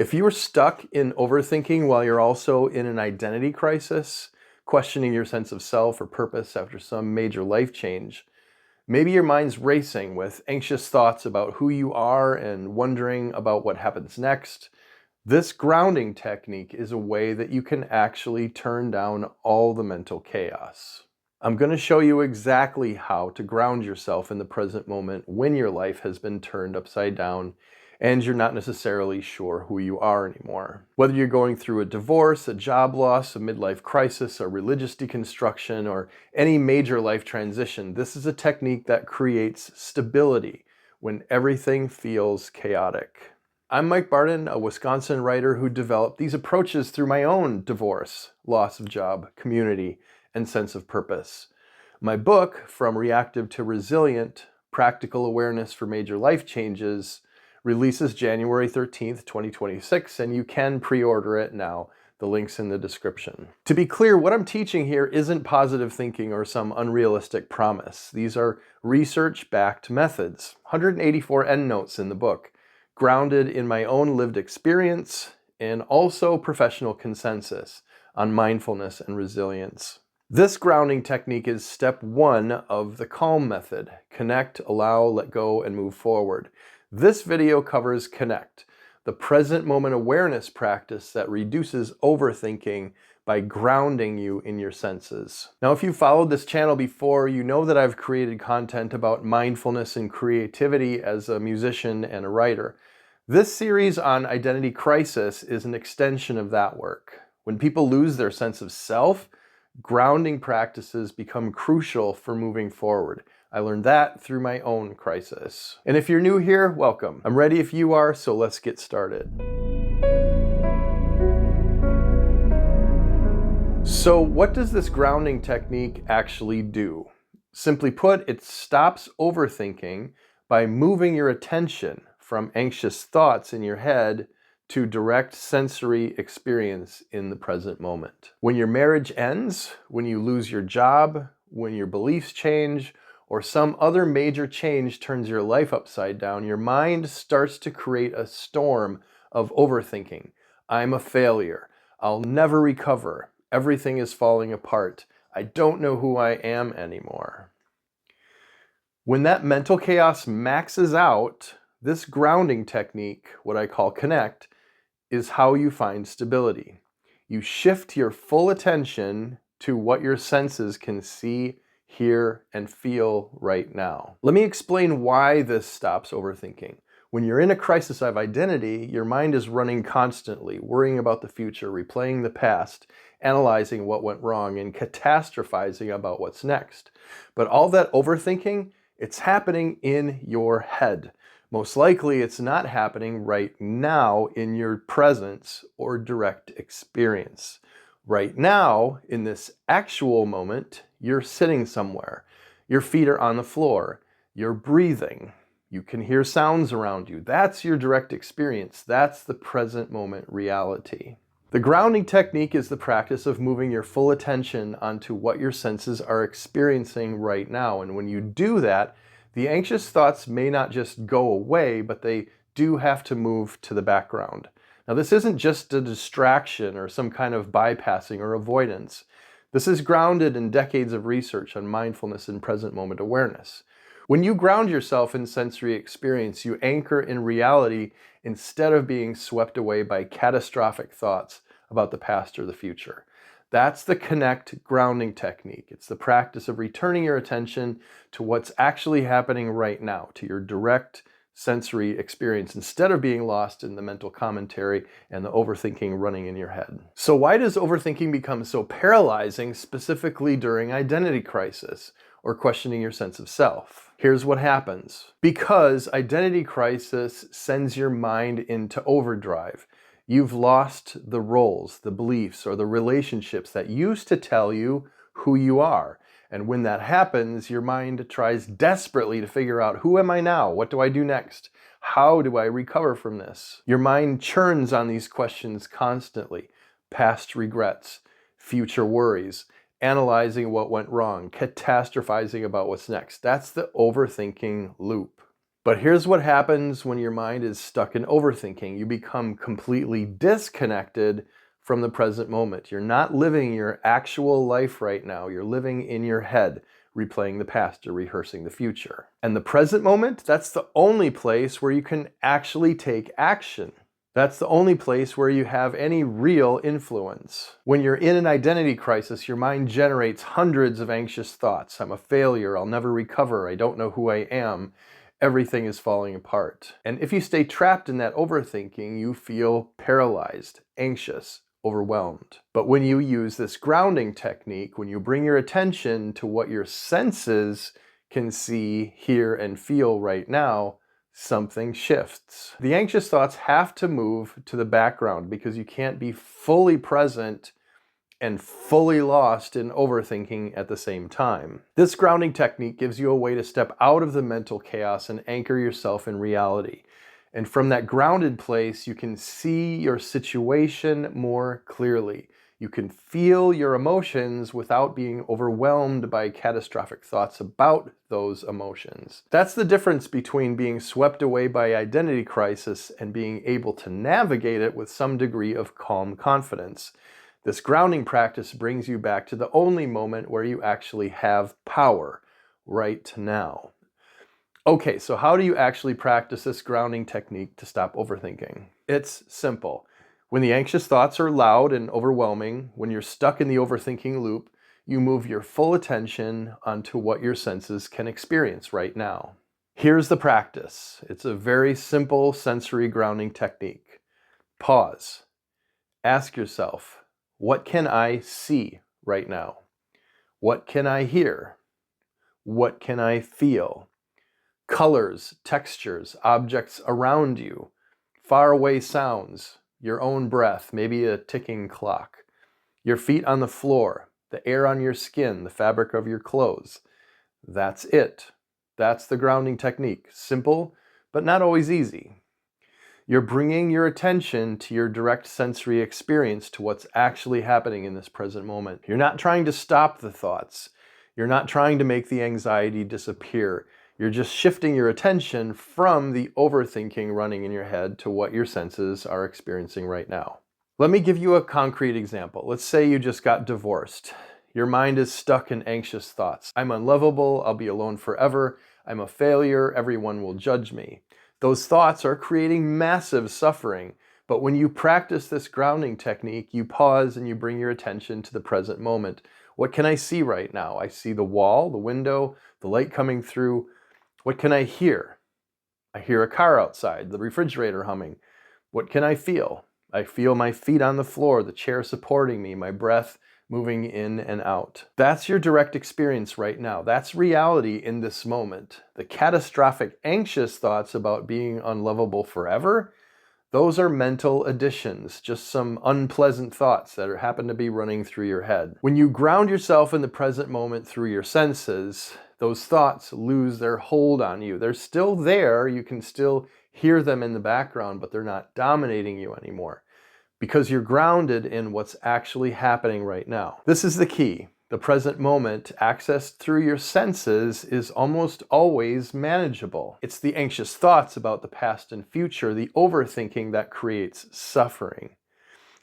If you are stuck in overthinking while you're also in an identity crisis, questioning your sense of self or purpose after some major life change, maybe your mind's racing with anxious thoughts about who you are and wondering about what happens next, this grounding technique is a way that you can actually turn down all the mental chaos. I'm going to show you exactly how to ground yourself in the present moment when your life has been turned upside down and you're not necessarily sure who you are anymore. Whether you're going through a divorce, a job loss, a midlife crisis, a religious deconstruction, or any major life transition, this is a technique that creates stability when everything feels chaotic. I'm Mike Barden, a Wisconsin writer who developed these approaches through my own divorce, loss of job, community, and sense of purpose. My book, From Reactive to Resilient, Practical Awareness for Major Life Changes, releases January 13th, 2026, and you can pre-order it now. The link's in the description. To be clear, what I'm teaching here isn't positive thinking or some unrealistic promise. These are research-backed methods, 184 endnotes in the book, grounded in my own lived experience and also professional consensus on mindfulness and resilience. This grounding technique is step 1 of the C.A.L.M method: connect, allow, let go, and move forward. This video covers connect, the present moment awareness practice that reduces overthinking by grounding you in your senses. Now, if you've followed this channel before, you know that I've created content about mindfulness and creativity as a musician and a writer. This series on identity crisis is an extension of that work. When people lose their sense of self, grounding practices become crucial for moving forward. I learned that through my own crisis. And if you're new here, welcome. I'm ready if you are, so let's get started. So what does this grounding technique actually do? Simply put, it stops overthinking by moving your attention from anxious thoughts in your head to direct sensory experience in the present moment. When your marriage ends, when you lose your job, when your beliefs change, or some other major change turns your life upside down, your mind starts to create a storm of overthinking. I'm a failure. I'll never recover. Everything is falling apart. I don't know who I am anymore. When that mental chaos maxes out, this grounding technique, what I call connect, is how you find stability. You shift your full attention to what your senses can see, hear, and feel right now. Let me explain why this stops overthinking. When you're in a crisis of identity, your mind is running constantly, worrying about the future, replaying the past, analyzing what went wrong, and catastrophizing about what's next. But all that overthinking, it's happening in your head. Most likely, it's not happening right now in your presence or direct experience. Right now, in this actual moment, you're sitting somewhere. Your feet are on the floor. You're breathing. You can hear sounds around you. That's your direct experience. That's the present moment reality. The grounding technique is the practice of moving your full attention onto what your senses are experiencing right now. And when you do that, the anxious thoughts may not just go away, but they do have to move to the background. Now, this isn't just a distraction or some kind of bypassing or avoidance. This is grounded in decades of research on mindfulness and present moment awareness. When you ground yourself in sensory experience, you anchor in reality instead of being swept away by catastrophic thoughts about the past or the future. That's the connect grounding technique. It's the practice of returning your attention to what's actually happening right now, to your direct sensory experience, instead of being lost in the mental commentary and the overthinking running in your head. So why does overthinking become so paralyzing, specifically during identity crisis or questioning your sense of self? Here's what happens. Because identity crisis sends your mind into overdrive. You've lost the roles, the beliefs, or the relationships that used to tell you who you are. And when that happens, your mind tries desperately to figure out, who am I now? What do I do next? How do I recover from this? Your mind churns on these questions constantly. Past regrets, future worries, analyzing what went wrong, catastrophizing about what's next. That's the overthinking loop. But here's what happens when your mind is stuck in overthinking. You become completely disconnected from the present moment. You're not living your actual life right now. You're living in your head, replaying the past or rehearsing the future. And the present moment, that's the only place where you can actually take action. That's the only place where you have any real influence. When you're in an identity crisis, your mind generates hundreds of anxious thoughts. I'm a failure. I'll never recover. I don't know who I am. Everything is falling apart. And if you stay trapped in that overthinking, you feel paralyzed, anxious, overwhelmed. But when you use this grounding technique, when you bring your attention to what your senses can see, hear, and feel right now, something shifts. The anxious thoughts have to move to the background because you can't be fully present and fully lost in overthinking at the same time. This grounding technique gives you a way to step out of the mental chaos and anchor yourself in reality. And from that grounded place, you can see your situation more clearly. You can feel your emotions without being overwhelmed by catastrophic thoughts about those emotions. That's the difference between being swept away by identity crisis and being able to navigate it with some degree of calm confidence. This grounding practice brings you back to the only moment where you actually have power, right now. Okay, so how do you actually practice this grounding technique to stop overthinking? It's simple. When the anxious thoughts are loud and overwhelming, when you're stuck in the overthinking loop, you move your full attention onto what your senses can experience right now. Here's the practice. It's a very simple sensory grounding technique. Pause. Ask yourself, what can I see right now? What can I hear? What can I feel? Colors, textures, objects around you, faraway sounds, your own breath, maybe a ticking clock, your feet on the floor, the air on your skin, the fabric of your clothes. That's it. That's the grounding technique. Simple, but not always easy. You're bringing your attention to your direct sensory experience, to what's actually happening in this present moment. You're not trying to stop the thoughts. You're not trying to make the anxiety disappear. You're just shifting your attention from the overthinking running in your head to what your senses are experiencing right now. Let me give you a concrete example. Let's say you just got divorced. Your mind is stuck in anxious thoughts. I'm unlovable. I'll be alone forever. I'm a failure. Everyone will judge me. Those thoughts are creating massive suffering. But when you practice this grounding technique, you pause and you bring your attention to the present moment. What can I see right now? I see the wall, the window, the light coming through. What can I hear? I hear a car outside, the refrigerator humming. What can I feel? I feel my feet on the floor, the chair supporting me, my breath moving in and out. That's your direct experience right now. That's reality in this moment. The catastrophic, anxious thoughts about being unlovable forever, those are mental additions, just some unpleasant thoughts that happen to be running through your head. When you ground yourself in the present moment through your senses, those thoughts lose their hold on you. They're still there, you can still hear them in the background, but they're not dominating you anymore because you're grounded in what's actually happening right now. This is the key. The present moment, accessed through your senses, is almost always manageable. It's the anxious thoughts about the past and future, the overthinking, that creates suffering.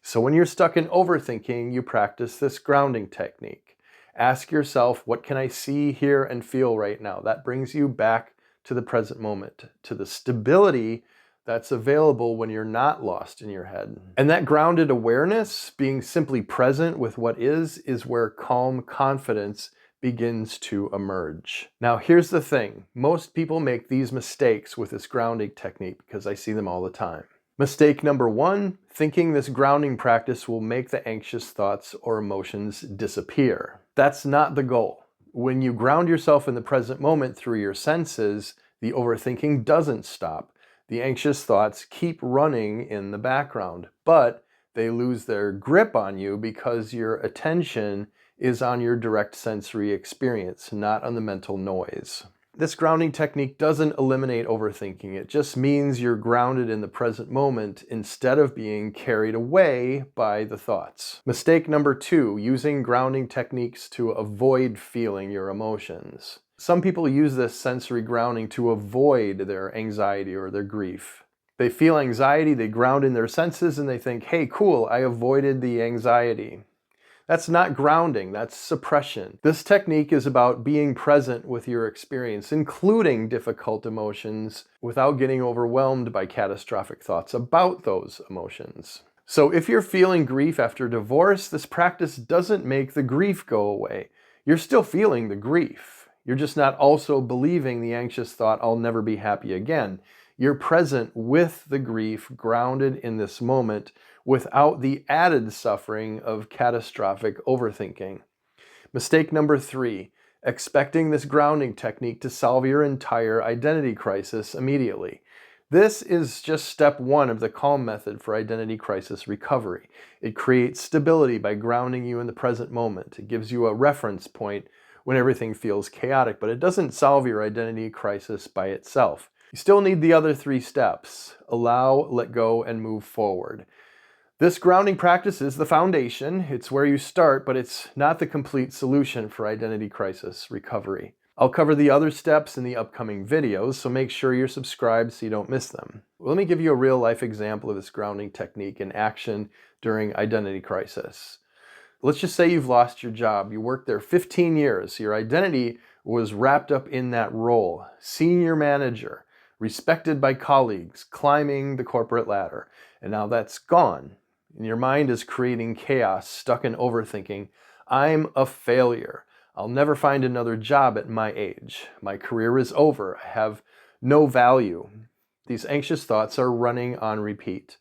So when you're stuck in overthinking, you practice this grounding technique. Ask yourself, what can I see, hear, and feel right now? That brings you back to the present moment, to the stability that's available when you're not lost in your head. And that grounded awareness, being simply present with what is where calm confidence begins to emerge. Now, here's the thing. Most people make these mistakes with this grounding technique because I see them all the time. Mistake number one, thinking this grounding practice will make the anxious thoughts or emotions disappear. That's not the goal. When you ground yourself in the present moment through your senses, the overthinking doesn't stop. The anxious thoughts keep running in the background, but they lose their grip on you because your attention is on your direct sensory experience, not on the mental noise. This grounding technique doesn't eliminate overthinking. It just means you're grounded in the present moment instead of being carried away by the thoughts. Mistake number two, using grounding techniques to avoid feeling your emotions. Some people use this sensory grounding to avoid their anxiety or their grief. They feel anxiety, they ground in their senses, and they think, hey, cool, I avoided the anxiety. That's not grounding, that's suppression. This technique is about being present with your experience, including difficult emotions, without getting overwhelmed by catastrophic thoughts about those emotions. So if you're feeling grief after divorce, this practice doesn't make the grief go away. You're still feeling the grief. You're just not also believing the anxious thought, I'll never be happy again. You're present with the grief, grounded in this moment, without the added suffering of catastrophic overthinking. Mistake number 3, expecting this grounding technique to solve your entire identity crisis immediately. This is just step 1 of the C.A.L.M method for identity crisis recovery. It creates stability by grounding you in the present moment. It gives you a reference point when everything feels chaotic, but it doesn't solve your identity crisis by itself. You still need the other 3 steps: allow, let go, and move forward. This grounding practice is the foundation. It's where you start, but it's not the complete solution for identity crisis recovery. I'll cover the other steps in the upcoming videos, so make sure you're subscribed so you don't miss them. Let me give you a real-life example of this grounding technique in action during identity crisis. Let's just say you've lost your job. You worked there 15 years. Your identity was wrapped up in that role. Senior manager, respected by colleagues, climbing the corporate ladder. And now that's gone. And your mind is creating chaos, stuck in overthinking. I'm a failure. I'll never find another job at my age. My career is over. I have no value. These anxious thoughts are running on repeat.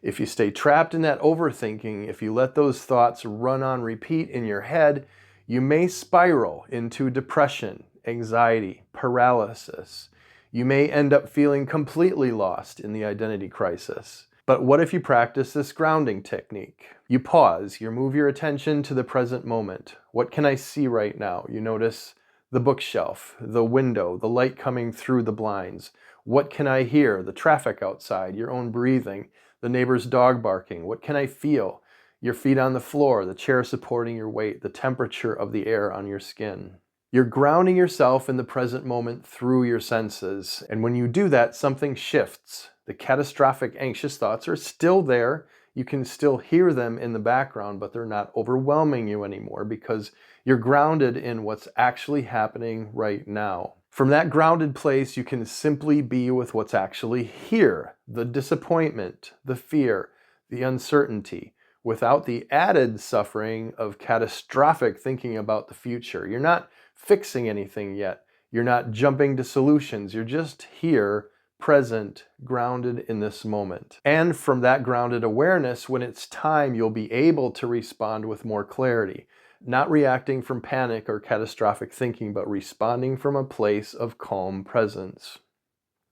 If you stay trapped in that overthinking, if you let those thoughts run on repeat in your head, you may spiral into depression, anxiety, paralysis. You may end up feeling completely lost in the identity crisis. But what if you practice this grounding technique? You pause, you move your attention to the present moment. What can I see right now? You notice the bookshelf, the window, the light coming through the blinds. What can I hear? The traffic outside, your own breathing, the neighbor's dog barking. What can I feel? Your feet on the floor, the chair supporting your weight, the temperature of the air on your skin. You're grounding yourself in the present moment through your senses. And when you do that, something shifts. The catastrophic anxious thoughts are still there. You can still hear them in the background, but they're not overwhelming you anymore because you're grounded in what's actually happening right now. From that grounded place, you can simply be with what's actually here, the disappointment, the fear, the uncertainty, without the added suffering of catastrophic thinking about the future. You're not fixing anything yet. You're not jumping to solutions. You're just here, present, grounded in this moment. And from that grounded awareness, when it's time, you'll be able to respond with more clarity. Not reacting from panic or catastrophic thinking, but responding from a place of calm presence.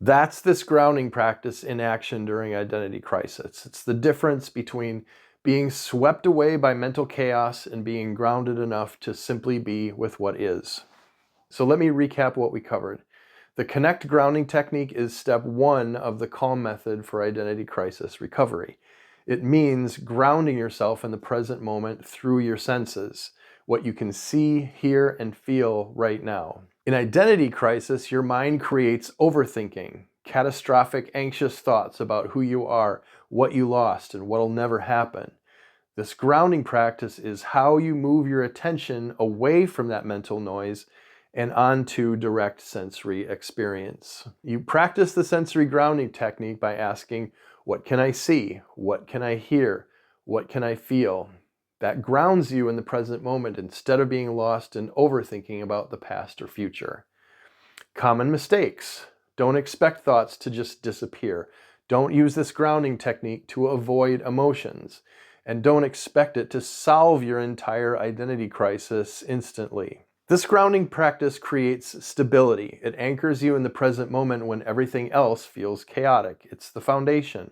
That's this grounding practice in action during identity crisis. It's the difference between being swept away by mental chaos and being grounded enough to simply be with what is. So let me recap what we covered. The Connect grounding technique is step 1 of the C.A.L.M method for identity crisis recovery. It means grounding yourself in the present moment through your senses, what you can see, hear, and feel right now. In identity crisis, your mind creates overthinking, catastrophic, anxious thoughts about who you are, what you lost, and what'll never happen. This grounding practice is how you move your attention away from that mental noise and onto direct sensory experience. You practice the sensory grounding technique by asking, what can I see? What can I hear? What can I feel? That grounds you in the present moment instead of being lost in overthinking about the past or future. Common mistakes. Don't expect thoughts to just disappear. Don't use this grounding technique to avoid emotions. And don't expect it to solve your entire identity crisis instantly. This grounding practice creates stability. It anchors you in the present moment when everything else feels chaotic. It's the foundation.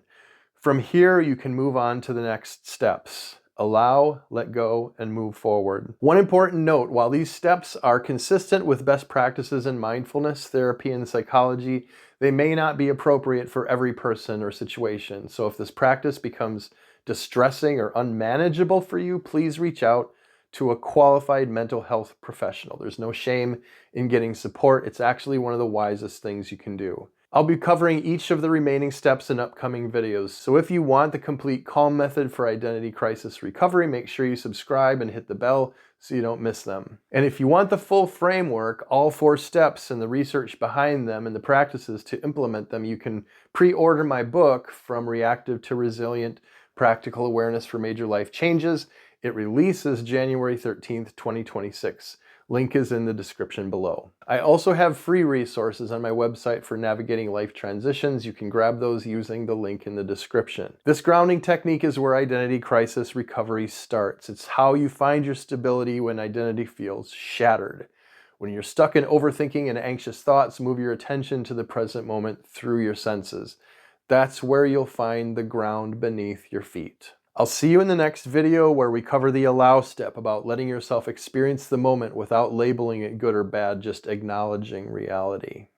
From here, you can move on to the next steps. Allow, let go, and move forward. One important note, while these steps are consistent with best practices in mindfulness, therapy, and psychology, they may not be appropriate for every person or situation. So if this practice becomes distressing or unmanageable for you, please reach out to a qualified mental health professional. There's no shame in getting support. It's actually one of the wisest things you can do. I'll be covering each of the remaining steps in upcoming videos, so if you want the complete C.A.L.M method for identity crisis recovery, make sure you subscribe and hit the bell so you don't miss them. And if you want the full framework, all 4 steps and the research behind them and the practices to implement them, you can pre-order my book, From Reactive to Resilient: Practical Awareness for Major Life Changes. It releases January 13th, 2026. Link is in the description below. I also have free resources on my website for navigating life transitions. You can grab those using the link in the description. This grounding technique is where identity crisis recovery starts. It's how you find your stability when identity feels shattered. When you're stuck in overthinking and anxious thoughts, move your attention to the present moment through your senses. That's where you'll find the ground beneath your feet. I'll see you in the next video where we cover the allow step, about letting yourself experience the moment without labeling it good or bad, just acknowledging reality.